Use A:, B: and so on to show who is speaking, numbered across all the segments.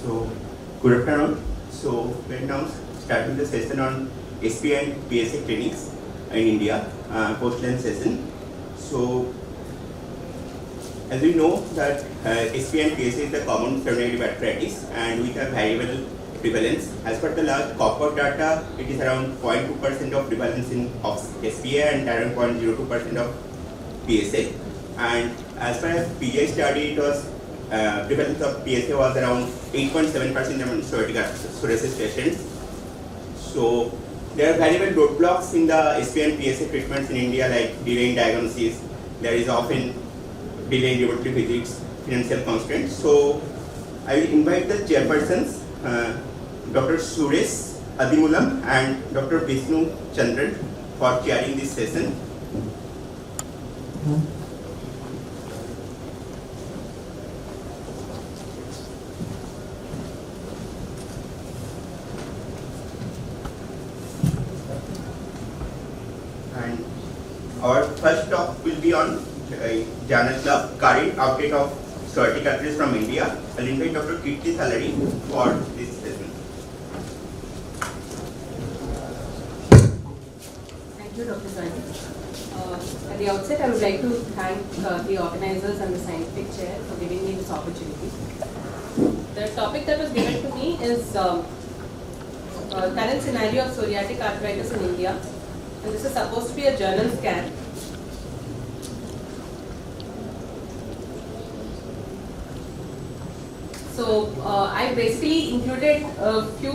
A: So, good afternoon. So, we're now starting the session on SP and PSA clinics in India, post-lunch session. So, as we know that SP and PSA is the common seminary arthritis and with a variable prevalence. As per the last corporate data, it is around 0.2% of prevalence of SPA and around 0.02% of PSA. And as far as PGI study, it was prevalence of PSA was around 8.7% among psoriasis patients. So there are variable roadblocks in the SP and PSA treatments in India, like delay in diagnosis. There is often delay in laboratory visits, financial constraints. So I will invite the chairpersons, Dr. Suresh Adimulam and Dr. Vishnu Chandran for chairing this session. And our first talk will be on Journal Club, current update of psoriatic arthritis from India. I'll invite Dr. Kirti Salari for this session.
B: Thank you, Dr. Sani. At the outset, I would like to thank the organizers and the scientific chair for giving me this opportunity. The topic that was given to me is current scenario of psoriatic arthritis in India, and this is supposed to be a journal scan. So I basically included a few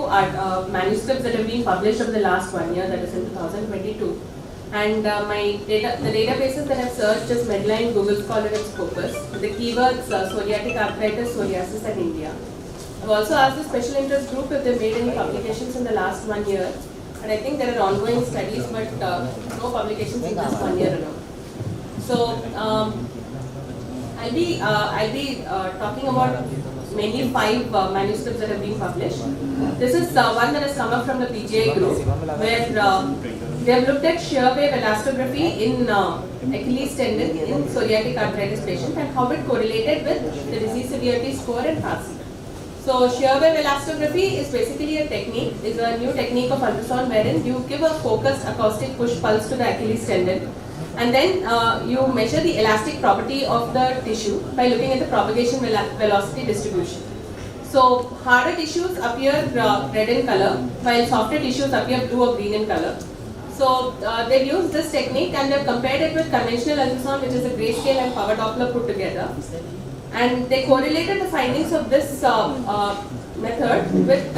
B: manuscripts that have been published over the last 1 year, that is in 2022. And the databases that I've searched is Medline, Google Scholar and Scopus. The keywords psoriatic arthritis, psoriasis and India. I've also asked the special interest group if they've made any publications in the last 1 year. And I think there are ongoing studies, but no publications in this 1 year alone. So I'll be talking about mainly 5 manuscripts that have been published. This is one that has come up from the PGI group, where they have looked at shear wave elastography in Achilles tendon in psoriatic arthritis patients and how it correlated with the disease severity score and PASI. So shear wave elastography is basically a technique, is a new technique of ultrasound wherein you give a focused acoustic push pulse to the Achilles tendon. And then you measure the elastic property of the tissue by looking at the propagation velocity distribution. So harder tissues appear red in color, while softer tissues appear blue or green in color. So they've used this technique and they've compared it with conventional ultrasound, which is a grayscale and power Doppler put together. And they correlated the findings of this method with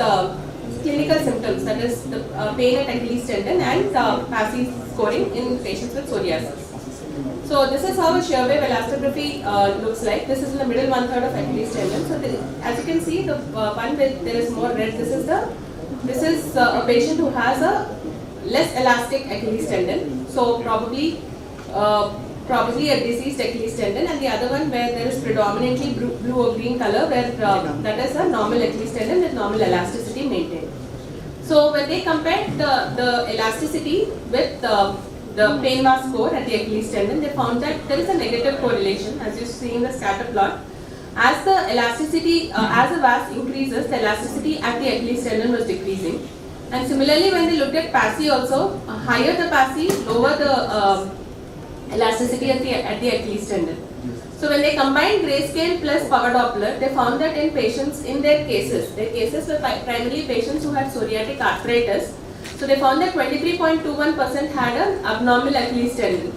B: clinical symptoms, that is the pain at Achilles tendon and PASI scoring in patients with psoriasis. So this is how a shear wave elastography looks like. This is in the middle 1/3 of Achilles tendon. So as you can see, the one with there is more red. This is a patient who has a less elastic Achilles tendon. So probably a diseased Achilles tendon, and the other one where there is predominantly blue or green color, where that is a normal Achilles tendon with normal elasticity maintained. So when they compared the elasticity with the pain mass score at the Achilles tendon, they found that there is a negative correlation, as you see in the scatter plot. As the elasticity, as the VAS increases, the elasticity at the Achilles tendon was decreasing. And similarly, when they looked at PASI also, higher the PASI, lower the elasticity at the Achilles tendon. So when they combined grayscale plus power Doppler, they found that in patients, in their cases were primarily patients who had psoriatic arthritis. So they found that 23.21% had an abnormal Achilles tendon.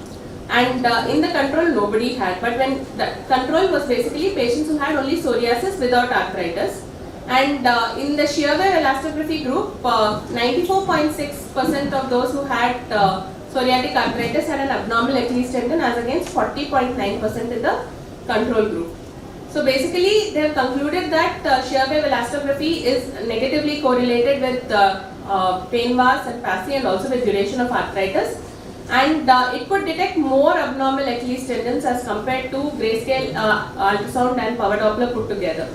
B: And in the control, nobody had. But when the control was basically patients who had only psoriasis without arthritis. And in the shear wave elastography group, 94.6% of those who had psoriatic arthritis had an abnormal Achilles tendon, as against 40.9% in the control group. So basically, they have concluded that shear wave elastography is negatively correlated with pain VAS and PASI and also with duration of arthritis. And it could detect more abnormal Achilles tendons as compared to grayscale ultrasound and power Doppler put together.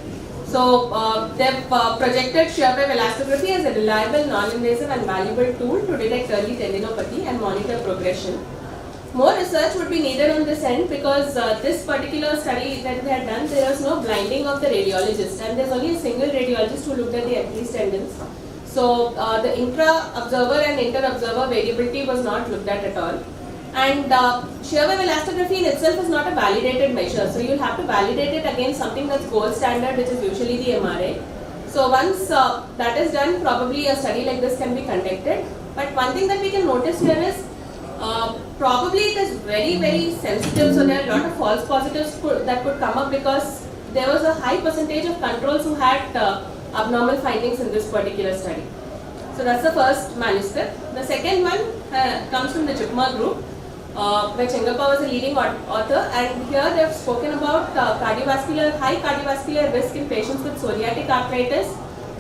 B: So they've projected shear wave elastography as a reliable, non-invasive and valuable tool to detect early tendinopathy and monitor progression. More research would be needed on this end because this particular study that they had done, there was no blinding of the radiologist, and there's only a single radiologist Achilles tendons. So the intra-observer and inter-observer variability was not looked at all. And shear wave elastography in itself is not a validated measure. So you'll have to validate it against something that's gold standard, which is usually the MRA. So once that is done, probably a study like this can be conducted. But one thing that we can notice here is probably it is very, very sensitive. So there are a lot of false positives that could come up because there was a high percentage of controls who had abnormal findings in this particular study. So that's the first manuscript. The second one comes from the Jupma group, where Chengappa was a leading author, and here they have spoken about high cardiovascular risk in patients with psoriatic arthritis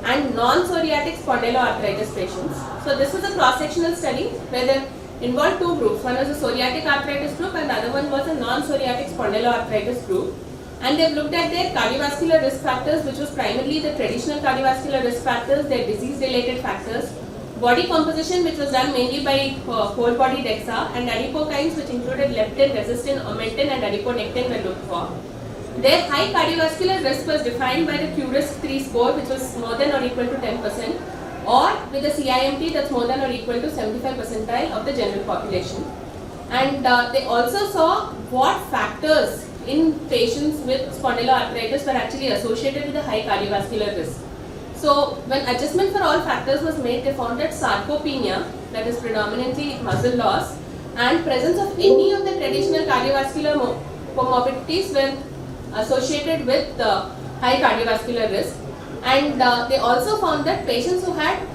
B: and non-psoriatic spondyloarthritis patients. So this was a cross-sectional study where they involved two groups. One was a psoriatic arthritis group and the other one was a non-psoriatic spondyloarthritis group. And they've looked at their cardiovascular risk factors, which was primarily the traditional cardiovascular risk factors, their disease-related factors, body composition, which was done mainly by whole body DEXA, and adipokines, which included leptin, resistin, omentin, and adiponectin were looked for. Their high cardiovascular risk was defined by the QRISK-3 score, which was more than or equal to 10%, or with a CIMT that's more than or equal to 75 percentile of the general population. And they also saw what factors in patients with spondyloarthritis were actually associated with a high cardiovascular risk. So when adjustment for all factors was made, they found that sarcopenia, that is predominantly muscle loss, and presence of any of the traditional cardiovascular comorbidities were associated with high cardiovascular risk. And they also found that patients who had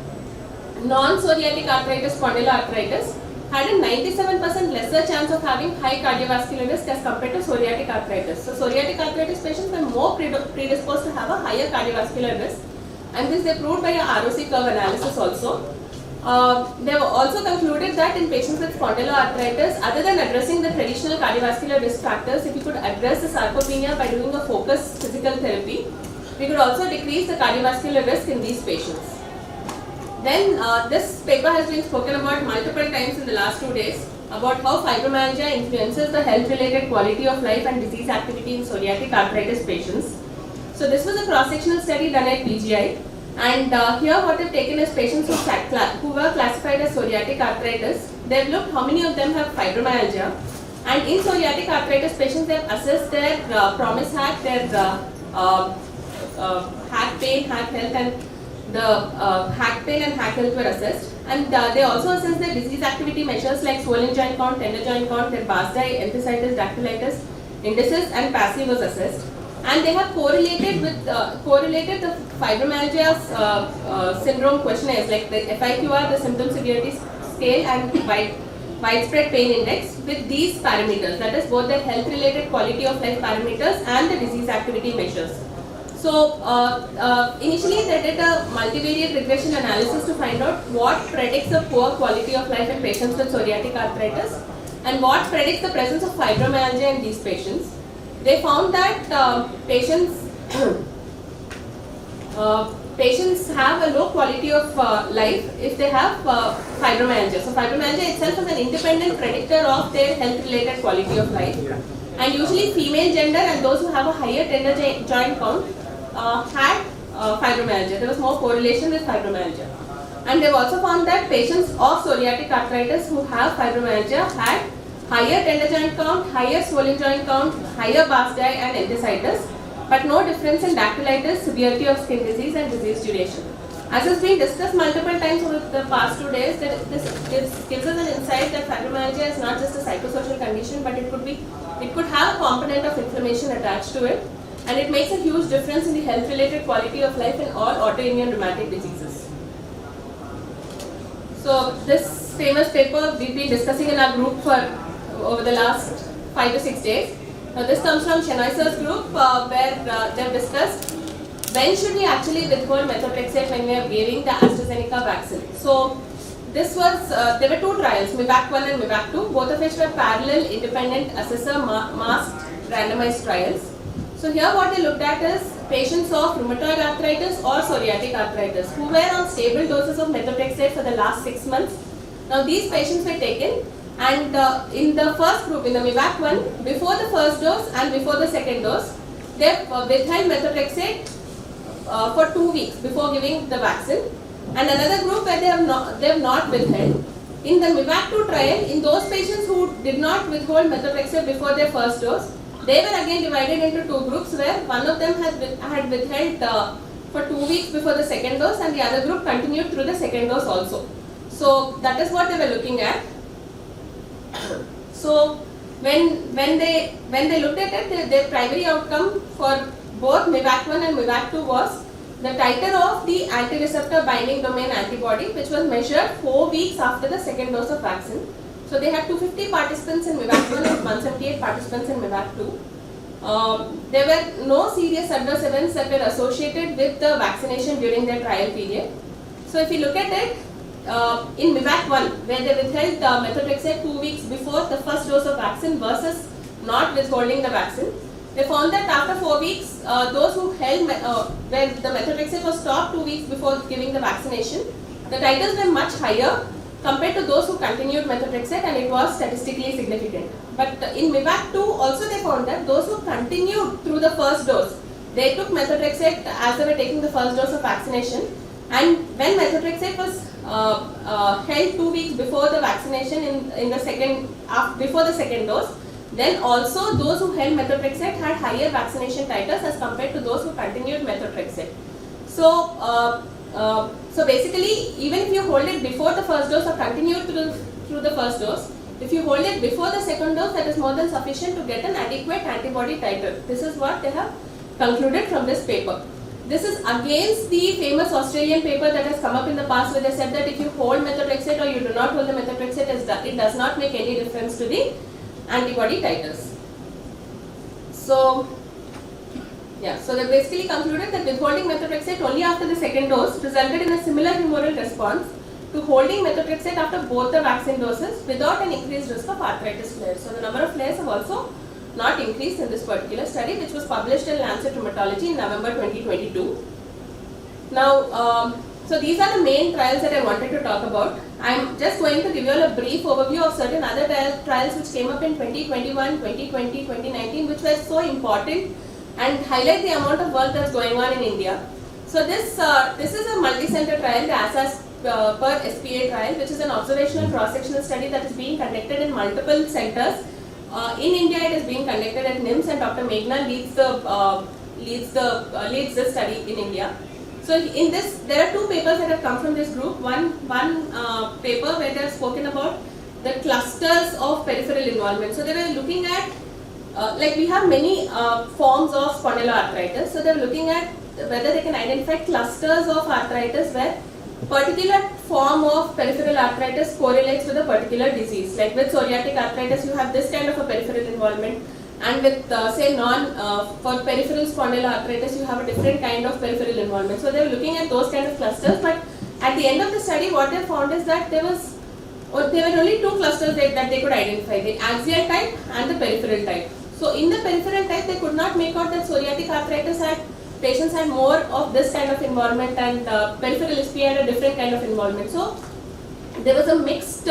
B: non-psoriatic arthritis, spondyloarthritis, had a 97% lesser chance of having high cardiovascular risk as compared to psoriatic arthritis. So psoriatic arthritis patients were more predisposed to have a higher cardiovascular risk, and this they proved by a ROC curve analysis also. They have also concluded that in patients with spondyloarthritis, other than addressing the traditional cardiovascular risk factors, if you could address the sarcopenia by doing a focused physical therapy, we could also decrease the cardiovascular risk in these patients. Then this paper has been spoken about multiple times in the last 2 days about how fibromyalgia influences the health-related quality of life and disease activity in psoriatic arthritis patients. So this was a cross-sectional study done at PGI, and here what they've taken is patients who were classified as psoriatic arthritis. They've looked how many of them have fibromyalgia, and in psoriatic arthritis patients they've assessed their PROMIS HAC, their HAC pain, HAC health, and the HAC pain and HAC health were assessed, and they also assessed their disease activity measures like swollen joint count, tender joint count, their BASDAI, enthesitis, dactylitis, indices, and PASI was assessed, and they have correlated the fibromyalgia syndrome questionnaires like the FIQR, the symptom severity scale, and widespread pain index with these parameters, that is both the health related quality of life parameters and the disease activity measures. So initially they did a multivariate regression analysis to find out what predicts a poor quality of life in patients with psoriatic arthritis and what predicts the presence of fibromyalgia in these patients. They found that patients have a low quality of life if they have fibromyalgia. So fibromyalgia itself is an independent predictor of their health related quality of life. And usually female gender and those who have a higher tender joint count had fibromyalgia. There was more correlation with fibromyalgia. And they've also found that patients of psoriatic arthritis who have fibromyalgia had higher tender joint count, higher swollen joint count, higher BASDAI and enthesitis, but no difference in dactylitis, severity of skin disease and disease duration. As has been discussed multiple times over the past 2 days, that this gives us an insight that fibromyalgia is not just a psychosocial condition, but it could have a component of inflammation attached to it, and it makes a huge difference in the health-related quality of life in all autoimmune rheumatic diseases. So this famous paper we've been discussing in our group for over the last 5 to 6 days. Now this comes from Shenoyser's group where they've discussed when should we actually withhold methotrexate when we are giving the AstraZeneca vaccine. So this was, there were 2 trials, MIVAC 1 and MIVAC 2, both of which were parallel independent assessor masked randomized trials. So here what they looked at is patients of rheumatoid arthritis or psoriatic arthritis who were on stable doses of methotrexate for the last 6 months. Now these patients were taken, and in the first group, in the MIVAC 1, before the first dose and before the second dose, they withheld methotrexate for 2 weeks before giving the vaccine, and another group where they have not withheld. In the MIVAC-2 trial, in those patients who did not withhold methotrexate before their first dose, they were again divided into 2 groups, where one of them had withheld for 2 weeks before the second dose, and the other group continued through the second dose also. So that is what they were looking at. So when they looked at it, their primary outcome for both MIVAC-1 and MIVAC-2 was the titer of the anti-receptor binding domain antibody, which was measured 4 weeks after the second dose of vaccine. So they had 250 participants in MIVAC-1 and 178 participants in MIVAC-2. There were no serious adverse events that were associated with the vaccination during their trial period. So if you look at it, in MIVAC-1, where they withheld methotrexate 2 weeks before the first dose of vaccine versus not withholding the vaccine, they found that after 4 weeks, those who held, where the methotrexate was stopped 2 weeks before giving the vaccination, the titers were much higher compared to those who continued methotrexate, and it was statistically significant. But in MIVAC-2 also they found that those who continued through the first dose, they took methotrexate as they were taking the first dose of vaccination, and when methotrexate was held 2 weeks before the vaccination in the before the second dose, then also those who held methotrexate had higher vaccination titers as compared to those who continued methotrexate. So basically, even if you hold it before the first dose or continue through the first dose, if you hold it before the second dose, that is more than sufficient to get an adequate antibody titer. This is what they have concluded from this paper. This is against the famous Australian paper that has come up in the past, where they said that if you hold methotrexate or you do not hold the methotrexate, it does not make any difference to the antibody titers. So they basically concluded that withholding methotrexate only after the second dose resulted in a similar humoral response to holding methotrexate after both the vaccine doses without an increased risk of arthritis flares. So the number of flares have also not increased in this particular study, which was published in Lancet Rheumatology in November 2022. Now, so these are the main trials that I wanted to talk about. I'm just going to give you all a brief overview of certain other trials which came up in 2021, 2020, 2019, which were so important and highlight the amount of work that's going on in India. So this is a multi-center trial, the ASAS per SPA trial, which is an observational cross-sectional study that is being conducted in multiple centers. In India, it is being conducted at NIMS, and Dr. Meghna leads this study in India. So in this, there are 2 papers that have come from this group. One paper where they have spoken about the clusters of peripheral involvement. So they were looking at, like we have many forms of spondyloarthritis. So they are looking at whether they can identify clusters of arthritis where particular form of peripheral arthritis correlates with a particular disease. Like with psoriatic arthritis, you have this kind of a peripheral involvement, and with for peripheral spondyloarthritis, you have a different kind of peripheral involvement. So they were looking at those kind of clusters, but at the end of the study, what they found is that there were only 2 clusters that they could identify: the axial type and the peripheral type. So in the peripheral type, they could not make out that psoriatic arthritis patients had more of this kind of involvement, and peripheral SPA had a different kind of involvement. So there was a mixed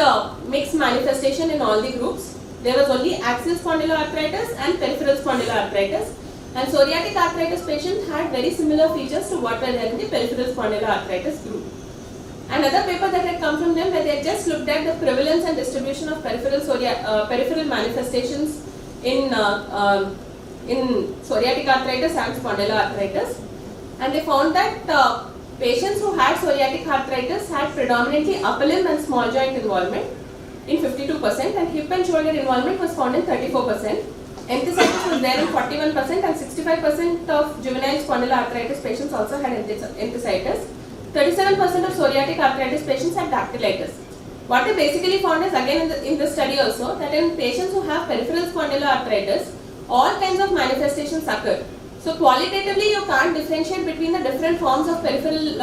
B: manifestation in all the groups. There was only axial spondyloarthritis and peripheral spondyloarthritis, and psoriatic arthritis patients had very similar features to what were there in the peripheral spondyloarthritis group. Another paper that had come from them, where they had just looked at the prevalence and distribution of peripheral manifestations in psoriatic arthritis and spondyloarthritis, and they found that patients who had psoriatic arthritis had predominantly upper limb and small joint involvement in 52%, and hip and shoulder involvement was found in 34%. Enthesitis was there in 41%, and 65% of juvenile spondyloarthritis patients also had enthesitis. 37% of psoriatic arthritis patients had dactylitis. What they basically found is, again in the study also, that in patients who have peripheral spondyloarthritis, all kinds of manifestations occur. So qualitatively, you can't differentiate between the different forms of peripheral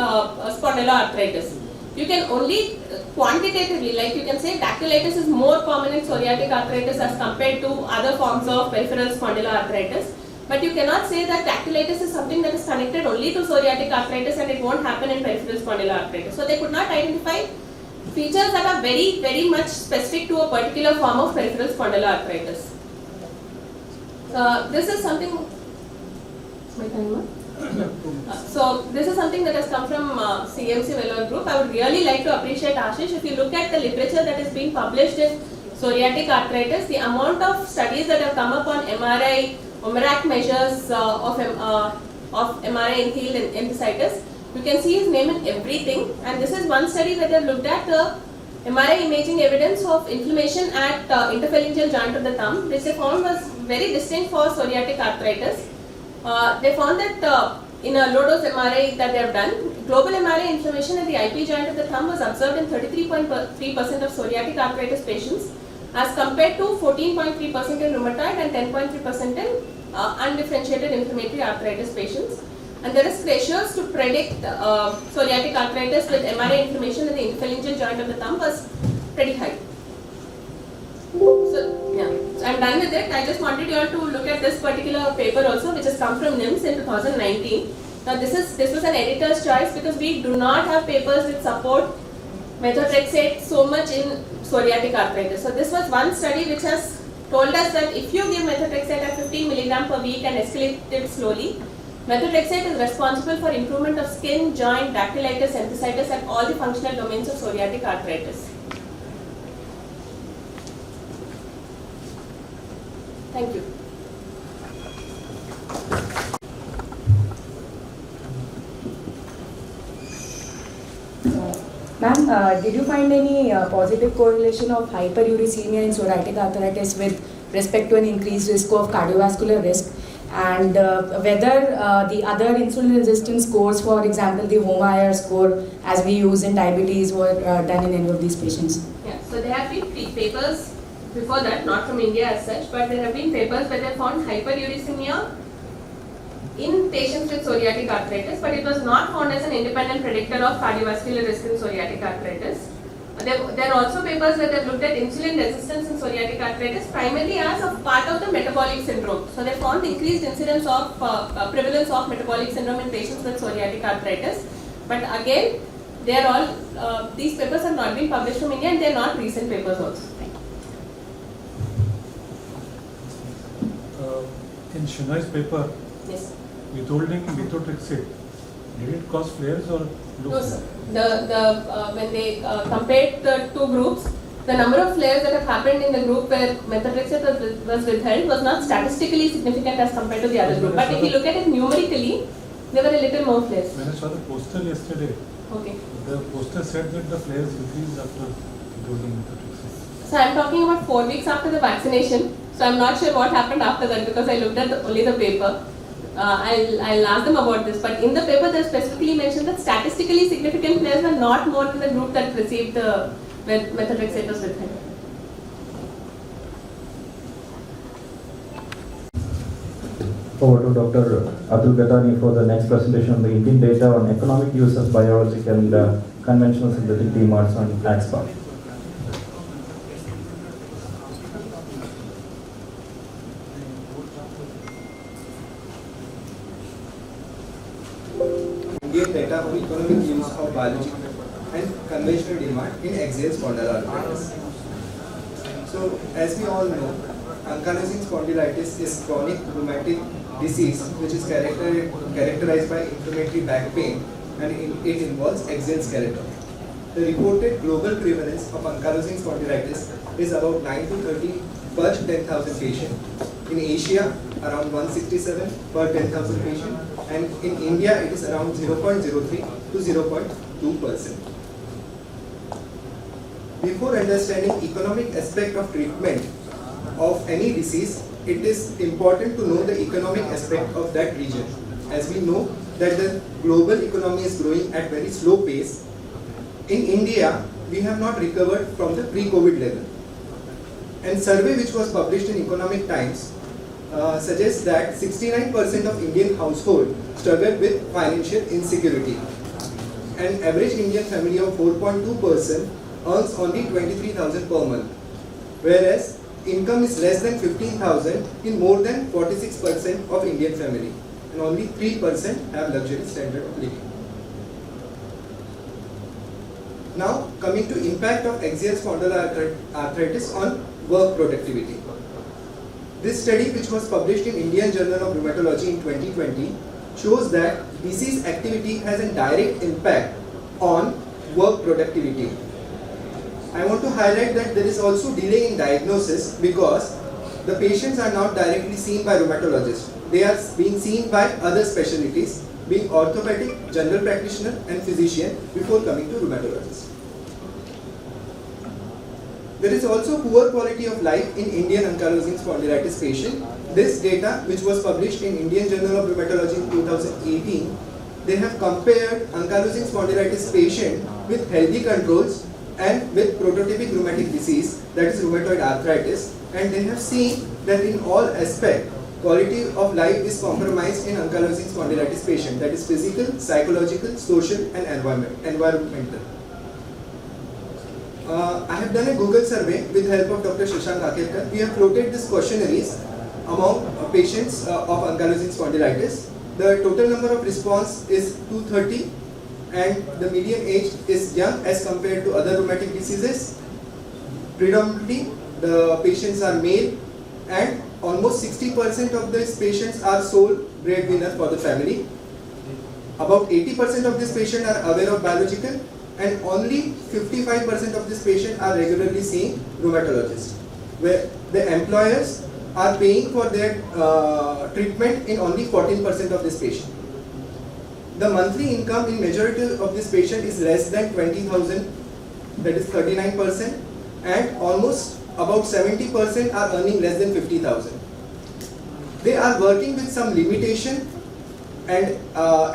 B: spondyloarthritis. You can only quantitatively, like you can say dactylitis is more common in psoriatic arthritis as compared to other forms of peripheral spondyloarthritis. But you cannot say that dactylitis is something that is connected only to psoriatic arthritis and it won't happen in peripheral spondyloarthritis. So they could not identify features that are very, very much specific to a particular form of peripheral spondyloarthritis. This is something. My timer. So this is something that has come from CMC Vellore Group. I would really like to appreciate Ashish. If you look at the literature that is being published in psoriatic arthritis, the amount of studies that have come up on MRI, UMRAC measures of MRI in heel and enthesitis, you can see his name in everything. And this is one study that have looked at the MRI imaging evidence of inflammation at interphalangeal joint of the thumb, which they found was very distinct for psoriatic arthritis. They found that in a low dose MRI that they have done, global MRI inflammation at the IP joint of the thumb was observed in 33.3% of psoriatic arthritis patients, as compared to 14.3% in rheumatoid and 10.3% in undifferentiated inflammatory arthritis patients. And the risk ratios to predict psoriatic arthritis with MRI inflammation in the interphalangeal joint of the thumb was pretty high. So, yeah, so I'm done with it. I just wanted you all to look at this particular paper also, which has come from NIMS in 2019. Now, this was an editor's choice because we do not have papers which support methotrexate so much in psoriatic arthritis. So, this was one study which has told us that if you give methotrexate at 15 milligram per week and escalate it slowly, methotrexate is responsible for improvement of skin, joint, dactylitis, enthesitis, and all the functional domains of psoriatic arthritis. Thank you.
C: Ma'am, did you find any positive correlation of hyperuricemia in psoriatic arthritis with respect to an increased risk of cardiovascular risk? And whether the other insulin resistance scores, for example, the HOMA-IR score as we use in diabetes, were done in any of these patients?
B: Yeah, so there have been papers before that, not from India as such, but there have been papers where they found hyperuricemia in patients with psoriatic arthritis, but it was not found as an independent predictor of cardiovascular risk in psoriatic arthritis. There are also papers where they have looked at insulin resistance in psoriatic arthritis primarily as a part of the metabolic syndrome. So they found increased incidence of prevalence of metabolic syndrome in patients with psoriatic arthritis. But again, they are all these papers have not been published from India and they are not recent papers also.
D: In Shenoy's paper,
B: Yes.
D: withholding methotrexate, did it cause flares or
B: No, sir. When they compared the two groups, the number of flares that have happened in the group where methotrexate was withheld was not statistically significant as compared to the other group. But if you look at it numerically, there were a little more flares.
D: When I saw the poster yesterday,
B: Okay.
D: the poster said that the flares increased after withholding methotrexate.
B: So I'm talking about 4 weeks after the vaccination. So I'm not sure what happened after that because I looked at only the paper. I'll ask them about this. But in the paper, they specifically mentioned that statistically significant flares were not more in the group that received the methotrexate was withheld.
E: Over to Dr. Abdul Ghatani for the next presentation on the Indian data on economic use of biologic and conventional synthetic DMARDs on AXPA.
F: Indian data on economic use of biologic and conventional demand in axial spondyloarthritis. So, as we all know, ankylosing spondylitis is chronic rheumatic disease which is characterized by inflammatory back pain and it involves axial skeleton. The reported global prevalence of ankylosing spondylitis is about 9 to 30 per 10,000 patients. In Asia, around 167 per 10,000 patients, and in India it is around 0.03 to 0.2%. Before understanding economic aspect of treatment of any disease, it is important to know the economic aspect of that region. As we know that the global economy is growing at very slow pace, in India we have not recovered from the pre-COVID level. And survey which was published in Economic Times suggests that 69% of Indian households struggle with financial insecurity. An average Indian family of 4.2 person earns only 23,000 per month, whereas income is less than 15,000 in more than 46% of Indian family, and only 3% have luxury standard of living. Now coming to impact of axial spondyloarthritis on work productivity. This study, which was published in Indian Journal of Rheumatology in 2020, shows that disease activity has a direct impact on work productivity. I want to highlight that there is also delay in diagnosis because the patients are not directly seen by rheumatologists. They are being seen by other specialties, being orthopedic, general practitioner and physician before coming to rheumatologist. There is also poor quality of life in Indian ankylosing spondylitis patient. This data, which was published in Indian Journal of Rheumatology in 2018, they have compared ankylosing spondylitis patient with healthy controls and with prototypic rheumatic disease, that is rheumatoid arthritis, and they have seen that in all aspects, quality of life is compromised in ankylosing spondylitis patient, that is physical, psychological, social and environmental. I have done a Google survey with the help of Dr. Shashank Akerkar. We have floated these questionnaires among patients of ankylosing spondylitis. The total number of response is 230 and the median age is young as compared to other rheumatic diseases. Predominantly the patients are male and almost 60% of these patients are sole breadwinner for the family. About 80% of these patients are aware of biological and only 55% of these patients are regularly seeing rheumatologists, where the employers are paying for their treatment in only 14% of this patient. The monthly income in majority of this patient is less than 20,000, that is 39%, and almost about 70% are earning less than 50,000. They are working with some limitation, and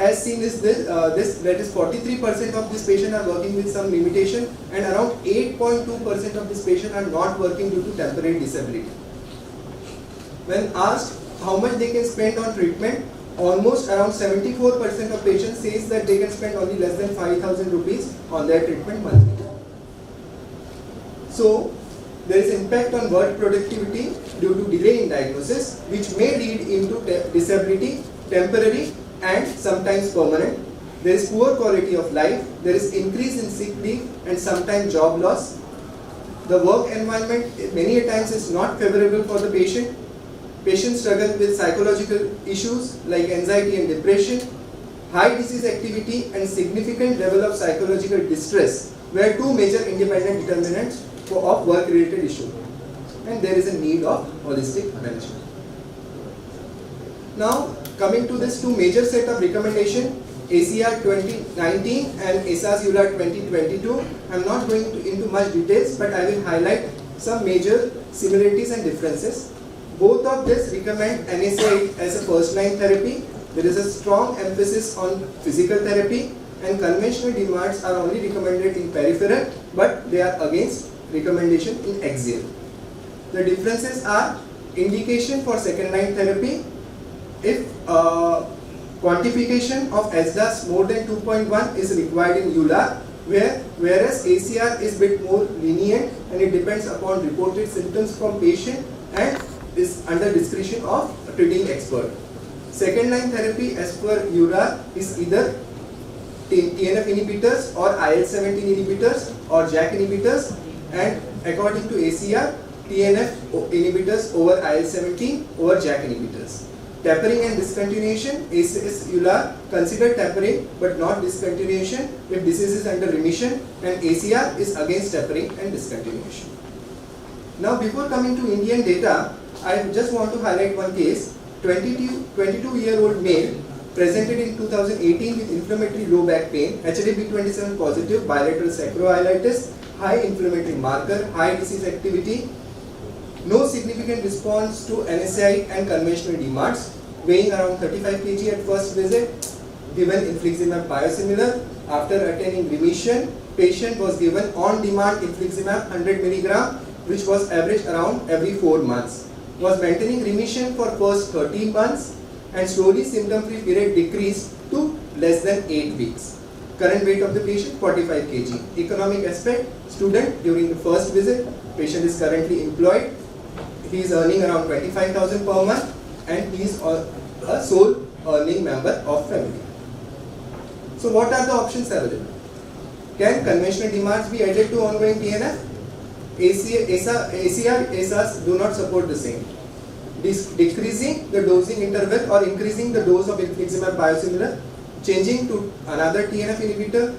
F: as seen is this, that is 43% of this patient are working with some limitation, and around 8.2% of this patient are not working due to temporary disability. When asked how much they can spend on treatment, almost around 74% of patients says that they can spend only less than 5,000 rupees on their treatment monthly. So there is impact on work productivity due to delay in diagnosis, which may lead into disability, temporary and sometimes permanent. There is poor quality of life, there is increase in sick leave and sometimes job loss. The work environment many a times is not favorable for the patient. Patients struggle with psychological issues like anxiety and depression, high disease activity and significant level of psychological distress were two major independent determinants of work-related issue, and there is a need of holistic management. Now, coming to this two major set of recommendation, ACR 2019 and ASAS EULAR 2022, I am not going into much details, but I will highlight some major similarities and differences. Both of this recommend NSAID as a first-line therapy. There is a strong emphasis on physical therapy, and conventional DMARDs are only recommended in peripheral, but they are against recommendation in axial. The differences are indication for second-line therapy. If quantification of SDAS more than 2.1 is required in EULAR, whereas ACR is bit more lenient and it depends upon reported symptoms from patient and is under discretion of a treating expert. Second-line therapy as per EULAR is either TNF inhibitors or IL-17 inhibitors or JAK inhibitors, and according to ACR, TNF inhibitors over IL-17 over JAK inhibitors. Tapering and discontinuation, ACS EULAR consider tapering but not discontinuation if disease is under remission, and ACR is against tapering and discontinuation. Now, before coming to Indian data, I just want to highlight one case. 22-year-old male presented in 2018 with inflammatory low back pain, HLA-B27 positive, bilateral sacroiliitis, high inflammatory marker, high disease activity, no significant response to NSAID and conventional DMARDs, weighing around 35 kg at first visit, given infliximab biosimilar. After attaining remission, patient was given on-demand infliximab 100 mg, which was averaged around every 4 months. Was maintaining remission for first 13 months, and slowly symptom-free period decreased to less than 8 weeks. Current weight of the patient 45 kg. Economic aspect, student during the first visit, patient is currently employed. He is earning around 25,000 per month, and he is a sole earning member of family. So what are the options available? Can conventional DMARDs be added to ongoing TNF? ACR, ASAS do not support the same. decreasing the dosing interval or increasing the dose of infliximab biosimilar, changing to another TNF inhibitor,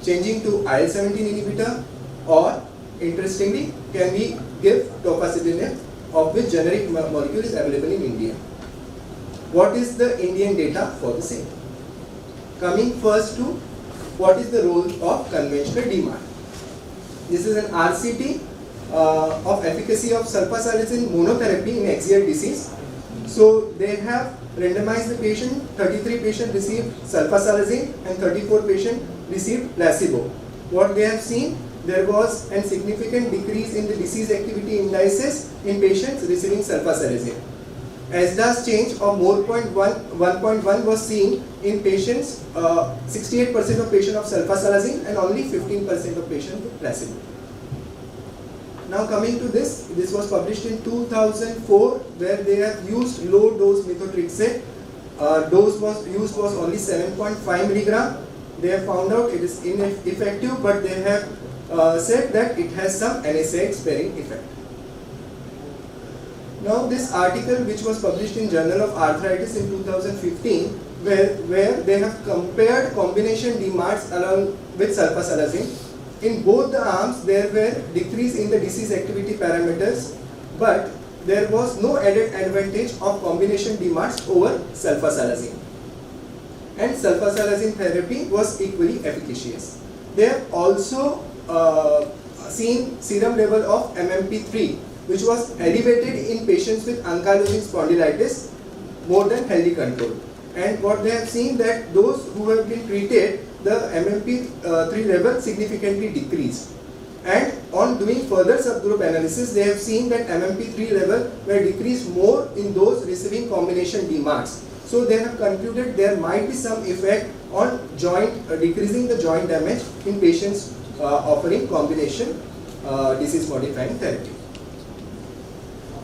F: changing to IL-17 inhibitor, or interestingly can we give tofacitinib, of which generic molecule is available in India. What is the Indian data for the same? Coming first to what is the role of conventional DMARD. This is an RCT of efficacy of sulfasalazine monotherapy in axial disease. So they have randomized the patient, 33 patients received sulfasalazine and 34 patients received placebo. What they have seen, there was a significant decrease in the disease activity indices in patients receiving sulfasalazine. ASDAS change of more 1.1 was seen in patients, 68% of patients of sulfasalazine and only 15% of patients with placebo. Now coming to this was published in 2004 where they have used low dose methotrexate. Dose was used was only 7.5 milligram. They have found out it is ineffective, but they have said that it has some NSAID sparing effect. Now this article which was published in Journal of Arthritis in 2015 where they have compared combination DMARDs along with sulfasalazine. In both the arms there were decrease in the disease activity parameters, but there was no added advantage of combination DMARDs over sulfasalazine. And sulfasalazine therapy was equally efficacious. They have also seen serum level of MMP3 which was elevated in patients with ankylosing spondylitis more than healthy control. And what they have seen that those who have been treated, the MMP3 level significantly decreased. And on doing further subgroup analysis, they have seen that MMP3 level were decreased more in those receiving combination DMARDs. So they have concluded there might be some effect on joint, decreasing the joint damage in patients offering combination disease modifying therapy.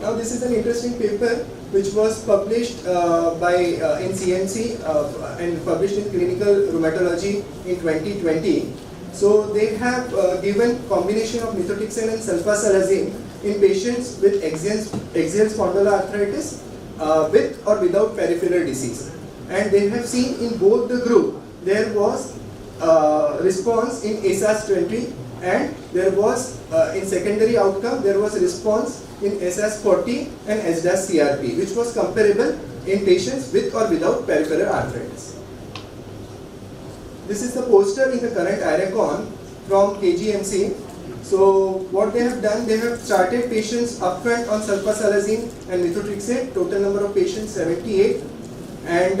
F: Now this is an interesting paper which was published in CMC and published in Clinical Rheumatology in 2020. So they have given combination of methotrexate and sulfasalazine in patients with axial spondyloarthritis with or without peripheral disease. And they have seen in both the group there was response in ASAS20 and there was in secondary outcome there was a response in SAS40 and ASDAS-CRP which was comparable in patients with or without peripheral arthritis. This is the poster in the current IRACON from KGMC. So what they have done, they have started patients upfront on sulfasalazine and methotrexate, total number of patients 78, and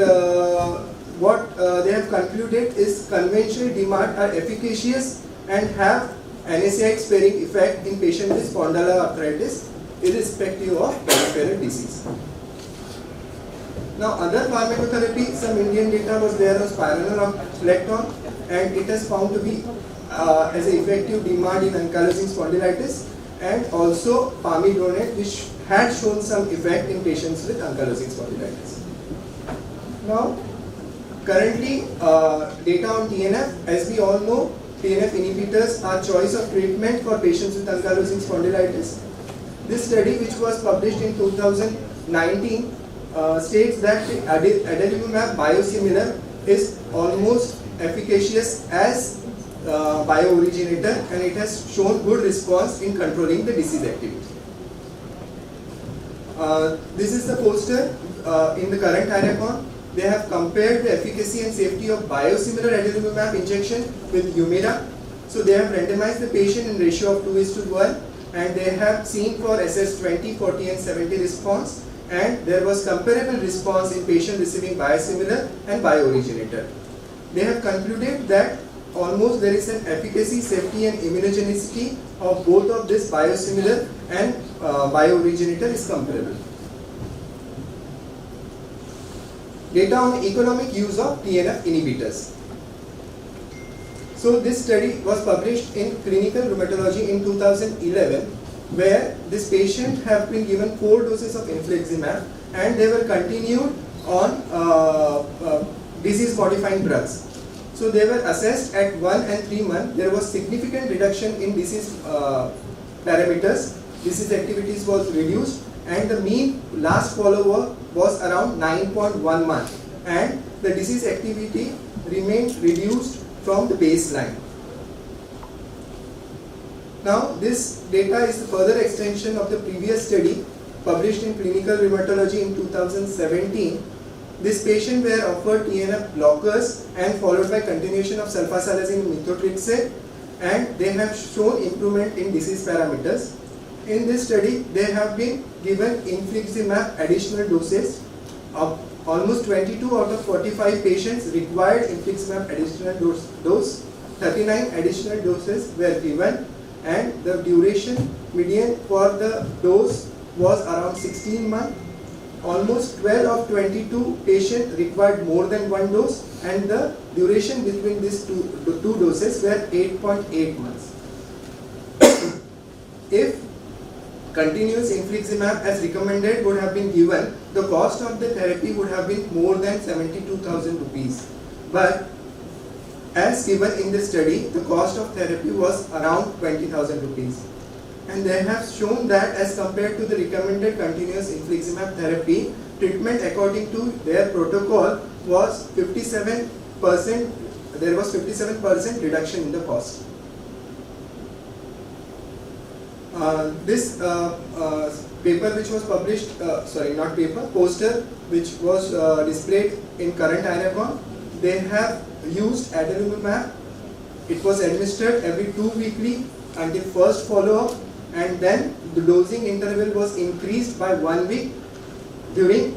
F: what they have concluded is conventional DMARD are efficacious and have NSAID sparing effect in patients with spondyloarthritis irrespective of peripheral disease. Now other pharmacotherapy, some Indian data was there on spironolactone Lecton, and it has found to be as an effective DMARD in ankylosing spondylitis, and also pamidronate which had shown some effect in patients with ankylosing spondylitis. Now currently data on TNF, as we all know, TNF inhibitors are choice of treatment for patients with ankylosing spondylitis. This study which was published in 2019 states that the adalimumab biosimilar is almost efficacious as biooriginator and it has shown good response in controlling the disease activity. This is the poster in the current IRACON. They have compared the efficacy and safety of biosimilar adalimumab injection with Humira. So they have randomized the patient in ratio of 2:1 and they have seen for SS20, 40 and 70 response, and there was comparable response in patient receiving biosimilar and biooriginator. They have concluded that almost there is an efficacy, safety and immunogenicity of both of this biosimilar and biooriginator is comparable. Data on economic use of TNF inhibitors. So this study was published in Clinical Rheumatology in 2011 where this patient have been given 4 doses of infliximab and they were continued on disease modifying drugs. So they were assessed at 1 and 3 months. There was significant reduction in disease parameters. Disease activities was reduced and the mean last follow-up was around 9.1 months, and the disease activity remained reduced from the baseline. Now, this data is a further extension of the previous study published in Clinical Rheumatology in 2017. This patient were offered TNF blockers and followed by continuation of sulfasalazine methotrexate, and they have shown improvement in disease parameters. In this study, they have been given infliximab additional doses. Almost 22 out of 45 patients required infliximab additional dose. 39 additional doses were given, and the duration median for the dose was around 16 months. Almost 12 of 22 patients required more than one dose, and the duration between these two doses were 8.8 months. If continuous infliximab as recommended would have been given, the cost of the therapy would have been more than 72,000 rupees. But as given in the study, the cost of therapy was around 20,000 rupees. And they have shown that as compared to the recommended continuous infliximab therapy, treatment according to their protocol was 57%, there was 57% reduction in the cost. This paper which was published, poster which was displayed in current IRACON, they have used adalimumab. It was administered every 2 weekly until first follow-up, and then the dosing interval was increased by 1 week during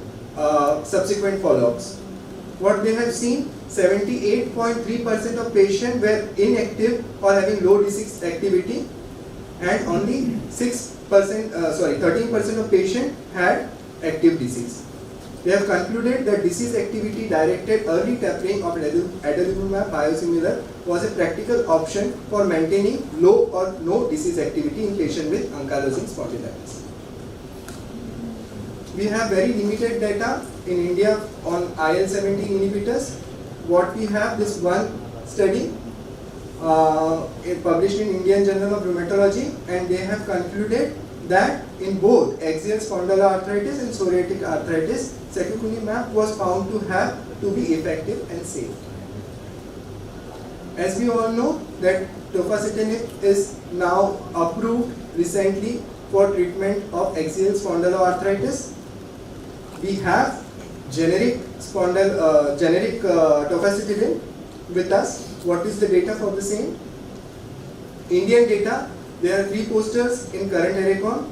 F: subsequent follow-ups. What they have seen, 78.3% of patients were inactive or having low disease activity, and only 13% of patients had active disease. They have concluded that disease activity directed early tapering of adalimumab biosimilar was a practical option for maintaining low or no disease activity in patients with ankylosing spondylitis. We have very limited data in India on IL-17 inhibitors. What we have, this one study published in Indian Journal of Rheumatology, and they have concluded that in both axial spondyloarthritis and psoriatic arthritis, secukinumab was found to be effective and safe. As we all know that tofacitinib is now approved recently for treatment of axial spondyloarthritis. We have generic tofacitinib with us. What is the data for the same? Indian data, there are 3 posters in current IRACON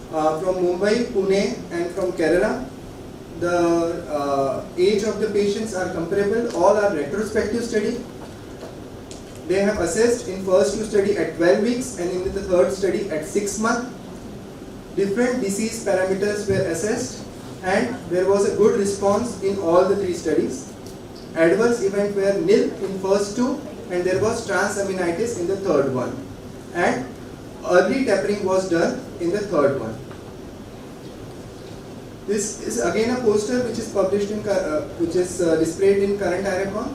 F: from Mumbai, Pune and from Kerala. The age of the patients are comparable, all are retrospective study. They have assessed in first 2 study at 12 weeks and in the third study at 6 months. Different disease parameters were assessed, and there was a good response in all the 3 studies. Adverse events were nil in first 2, and there was transaminitis in the third one, and early tapering was done in the third one. This is again a poster which is published in displayed in current IRACON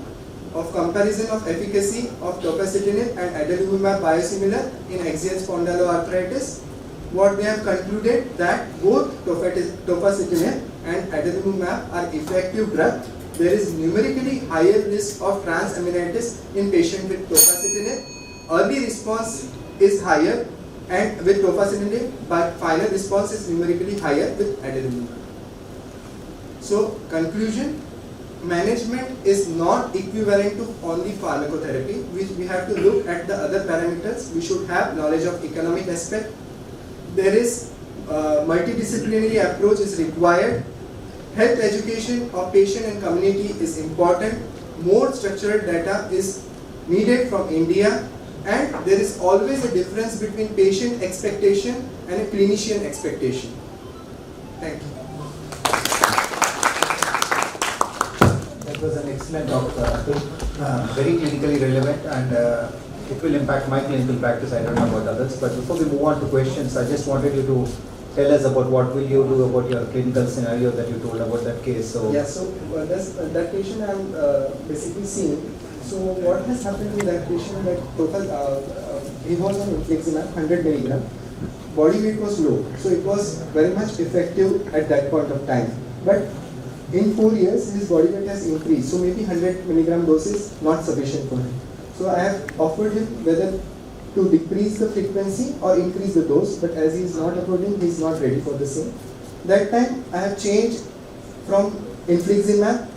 F: of comparison of efficacy of tofacitinib and adalimumab biosimilar in axial spondyloarthritis. What they have concluded that both tofacitinib and adalimumab are effective drugs. There is numerically higher risk of transaminitis in patients with tofacitinib. Early response is higher and with tofacitinib, but final response is numerically higher with adalimumab. So, conclusion: management is not equivalent to only pharmacotherapy. We have to look at the other parameters. We should have knowledge of economic aspect. There is multidisciplinary approach is required. Health education of patient and community is important. More structural data is needed from India, and there is always a difference between patient expectation and a clinician expectation. Thank you.
G: That was an excellent talk, very clinically relevant, and it will impact my clinical practice. I don't know about others, but before we move on to questions, I just wanted you to tell us about what will you do about your clinical scenario that you told about that case. So
F: yeah, so that patient I'm basically seeing. So what has happened with that patient, that he was on infliximab 100 milligram, body weight was low, so it was very much effective at that point of time. But in 4 years, his body weight has increased, so maybe 100 milligram dose is not sufficient for him. So I have offered him whether to decrease the frequency or increase the dose, but as he is not affording, he is not ready for the same. That time I have changed from infliximab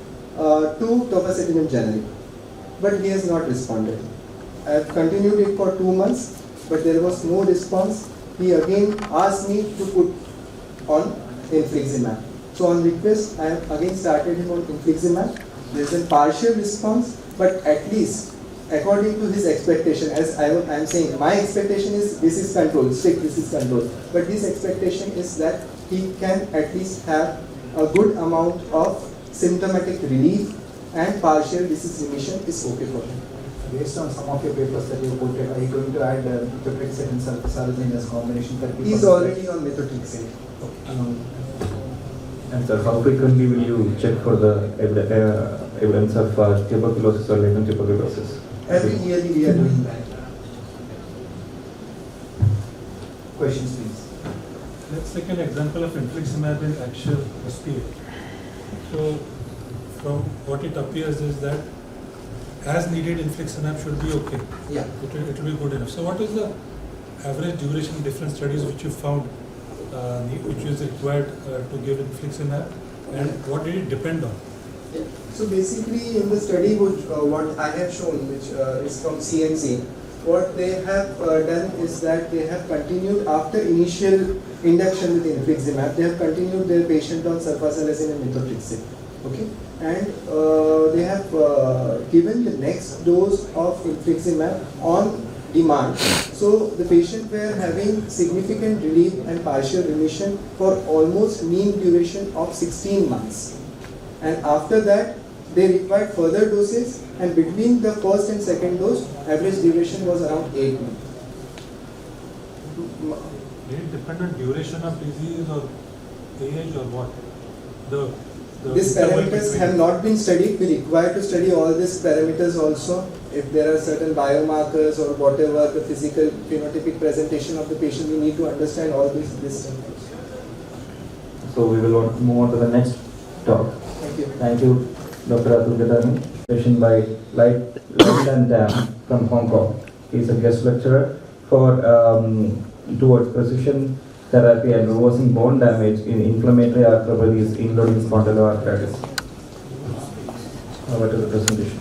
F: to tofacitinib generic, but he has not responded. I have continued it for 2 months, but there was no response. He again asked me to put on infliximab. So on request, I have again started him on infliximab. There is a partial response, but at least according to his expectation, as I am saying, my expectation is this is control, strict this is control. But his expectation is that he can at least have a good amount of symptomatic relief and partial disease remission is okay for him.
G: Based on some of your papers that you quoted, are you going to add methotrexate and sulfasalazine as combination therapy?
F: He is already on methotrexate.
E: And sir, how frequently will you check for the evidence of tuberculosis or latent tuberculosis?
F: Every year we are doing that.
G: Questions, please.
D: Let's take an example of infliximab in axial SPA. So, from what it appears is that as needed infliximab should be okay.
F: Yeah.
D: It will be good enough. So, what is the average duration in different studies which you found which is required to give infliximab, and what did it depend on?
F: Yeah. So basically in the study which, what I have shown, which is from CMC, what they have done is that they have continued after initial induction with infliximab, they have continued their patient on sulfasalazine and methotrexate. Okay, and they have given the next dose of infliximab on demand. So the patient were having significant relief and partial remission for almost mean duration of 16 months. And after that, they required further doses, and between the first and second dose, average duration was around 8 months.
D: Did it depend on duration of disease or age or what?
F: These
D: interval
F: parameters
D: between-
F: have not been studied. We require to study all these parameters also. If there are certain biomarkers or whatever, the physical phenotypic presentation of the patient, we need to understand all these things.
E: So we will want to move on to the next talk.
F: Thank you.
E: Thank you, Dr. Atul Gadani. Patient by Light Dam from Hong Kong. He is a guest lecturer for towards precision therapy and reversing bone damage in inflammatory arthropathies, including spondyloarthritis. Over to the presentation.